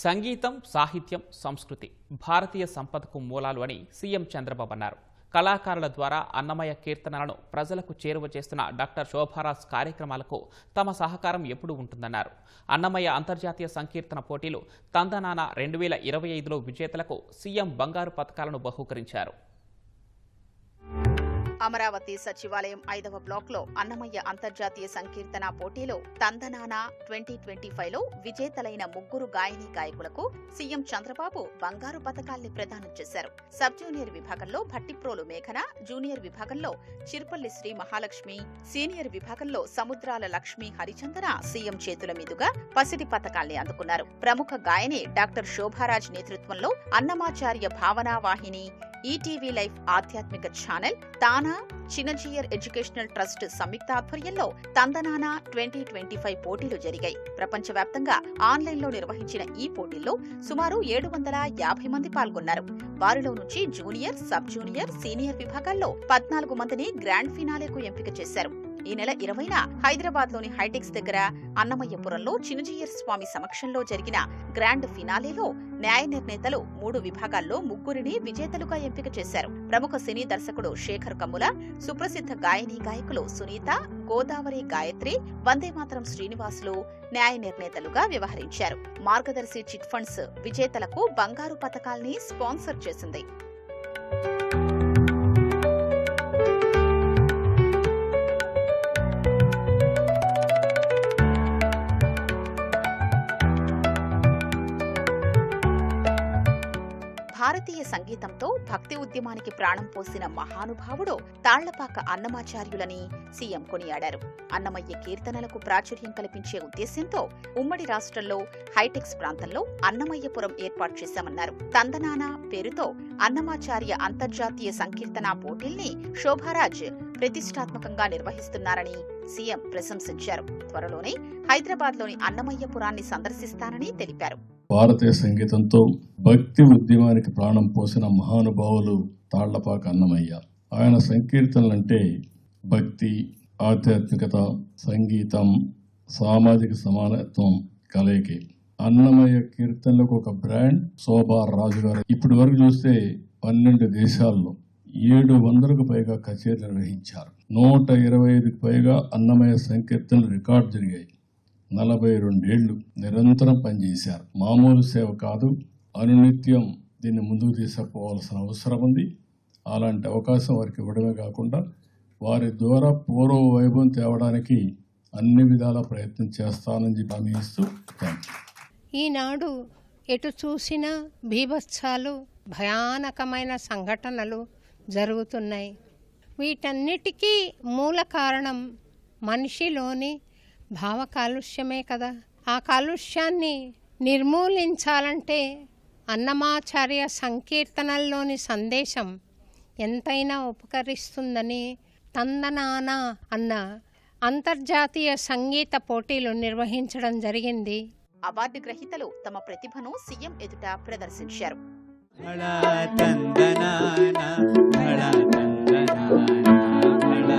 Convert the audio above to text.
సంగీతం, సాహిత్యం, సంస్కృతి భారతీయ సంపదకు మూలాలు అని సీఎం చంద్రబాబు అన్నారు. కళాకారుల ద్వారా అన్నమయ్య కీర్తనలను ప్రజలకు చేరువ చేస్తున్న డాక్టర్ శోభారాజ్ కార్యక్రమాలకు తమ సహకారం ఎప్పుడూ ఉంటుందన్నారు. అన్నమయ్య అంతర్జాతీయ సంకీర్తన పోటీలు తందనాన 2025లో విజేతలకు సీఎం బంగారు పతకాలను బహూకరించారు. అమరావతి సచివాలయం 5వ బ్లాక్లో అన్నమయ్య అంతర్జాతీయ సంకీర్తన పోటీలో తందనానా 2025లో విజేతలైన 3 గాయనీ గాయకులకు సీఎం చంద్రబాబు బంగారు పతకాల్ని ప్రదానం చేశారు. సబ్ జూనియర్ విభాగంలో భట్టిప్రోలు మేఘన, జూనియర్ విభాగంలో చిర్పల్లి శ్రీ మహాలక్ష్మి, సీనియర్ విభాగంలో సముద్రాల లక్ష్మి హరిచందన సీఎం చేతుల మీదుగా పసిడి పతకాల్ని అందుకున్నారు. ప్రముఖ గాయని డాక్టర్ శోభారాజ్ నేతృత్వంలో అన్నమాచార్య భావనా వాహిని, ఈటీవీ లైఫ్ ఆధ్యాత్మిక ఛానల్, తానా చిన్నజీయర్ ఎడ్యుకేషనల్ ట్రస్ట్ సంయుక్త ఆధ్వర్యంలో తందనానా 2025 పోటీలు జరిగాయి. ప్రపంచవ్యాప్తంగా ఆన్లైన్లో నిర్వహించిన ఈ పోటీల్లో సుమారు 750 మంది పాల్గొన్నారు. వారిలో నుంచి జూనియర్, సబ్ జూనియర్, సీనియర్ విభాగాల్లో 14 మందిని గ్రాండ్ ఫినాలేకు ఎంపిక చేశారు. ఈ నెల 20న హైదరాబాద్లోని హైటెక్స్ దగ్గర అన్నమయ్యపురంలో చిన్నజీయర్ స్వామి సమక్షంలో జరిగిన గ్రాండ్ ఫినాలేలో న్యాయ నిర్ణేతలు 3 విభాగాల్లో 3ని విజేతలుగా ఎంపిక చేశారు. ప్రముఖ సినీ దర్శకుడు శేఖర్ కమ్ముల, సుప్రసిద్ధ గాయనీ గాయకులు సునీత, గోదావరి గాయత్రి, వందేమాతరం శ్రీనివాసులు న్యాయ నిర్ణేతలుగా వ్యవహరించారు. మార్గదర్శి చిట్ ఫండ్స్ విజేతలకు బంగారు పతకాల్ని స్పాన్సర్ చేసింది. భారతీయ సంగీతంతో భక్తి ఉద్యమానికి ప్రాణం పోసిన మహానుభావుడు తాళ్లపాక అన్నమాచార్యులని సీఎం కొనియాడారు. అన్నమయ్య కీర్తనలకు ప్రాచుర్యం కల్పించే ఉద్దేశ్యంతో ఉమ్మడి రాష్ట్రంలో హైటెక్స్ ప్రాంతంలో అన్నమయ్యపురం ఏర్పాటు చేశామన్నారు. తందనానా పేరుతో అన్నమాచార్య అంతర్జాతీయ సంకీర్తన పోటీల్ని శోభారాజ్ ప్రతిష్టాత్మకంగా నిర్వహిస్తున్నారని సీఎం ప్రశంసించారు. త్వరలోనే హైదరాబాద్లోని అన్నమయ్యపురాన్ని సందర్శిస్తానని తెలిపారు. భారతీయ సంగీతంతో భక్తి ఉద్యమానికి ప్రాణం పోసిన మహానుభావులు తాళ్లపాక అన్నమయ్య. ఆయన సంకీర్తనలంటే భక్తి, ఆధ్యాత్మికత, సంగీతం, సామాజిక సమానత్వం కలయికే. అన్నమయ్య కీర్తనలకు ఒక బ్రాండ్ శోభా రాజు గారు. ఇప్పటి వరకు చూస్తే 12 దేశాల్లో 700కు పైగా కచేరీలు నిర్వహించారు. 125కు పైగా అన్నమయ్య సంకీర్తనలు రికార్డు జరిగాయి. 42 ఏళ్లు నిరంతరం పనిచేశారు. మామూలు సేవ కాదు, అనునిత్యం దీన్ని ముందుకు తీసుకుపోవాల్సిన అవసరం ఉంది. అలాంటి అవకాశం వారికి ఇవ్వడమే కాకుండా వారి ద్వారా పూర్వ వైభవం తేవడానికి అన్ని విధాల ప్రయత్నం చేస్తానని హామీ ఇస్తూ ఈనాడు ఎటు చూసినా బీభత్సాలు, భయానకమైన సంఘటనలు జరుగుతున్నాయి. వీటన్నిటికీ మూల కారణం మనిషిలోని భావ కాలుష్యమే కదా. ఆ కాలుష్యాన్ని నిర్మూలించాలంటే అన్నమాచార్య సంకీర్తనల్లోని సందేశం ఎంతైనా ఉపకరిస్తుందని తందనానా అన్న అంతర్జాతీయ సంగీత పోటీలు నిర్వహించడం జరిగింది. అవార్డు గ్రహీతలు తమ ప్రతిభను సీఎం ఎదుట ప్రదర్శించారు. భళా తందనానా, భళా తందనానా, భళా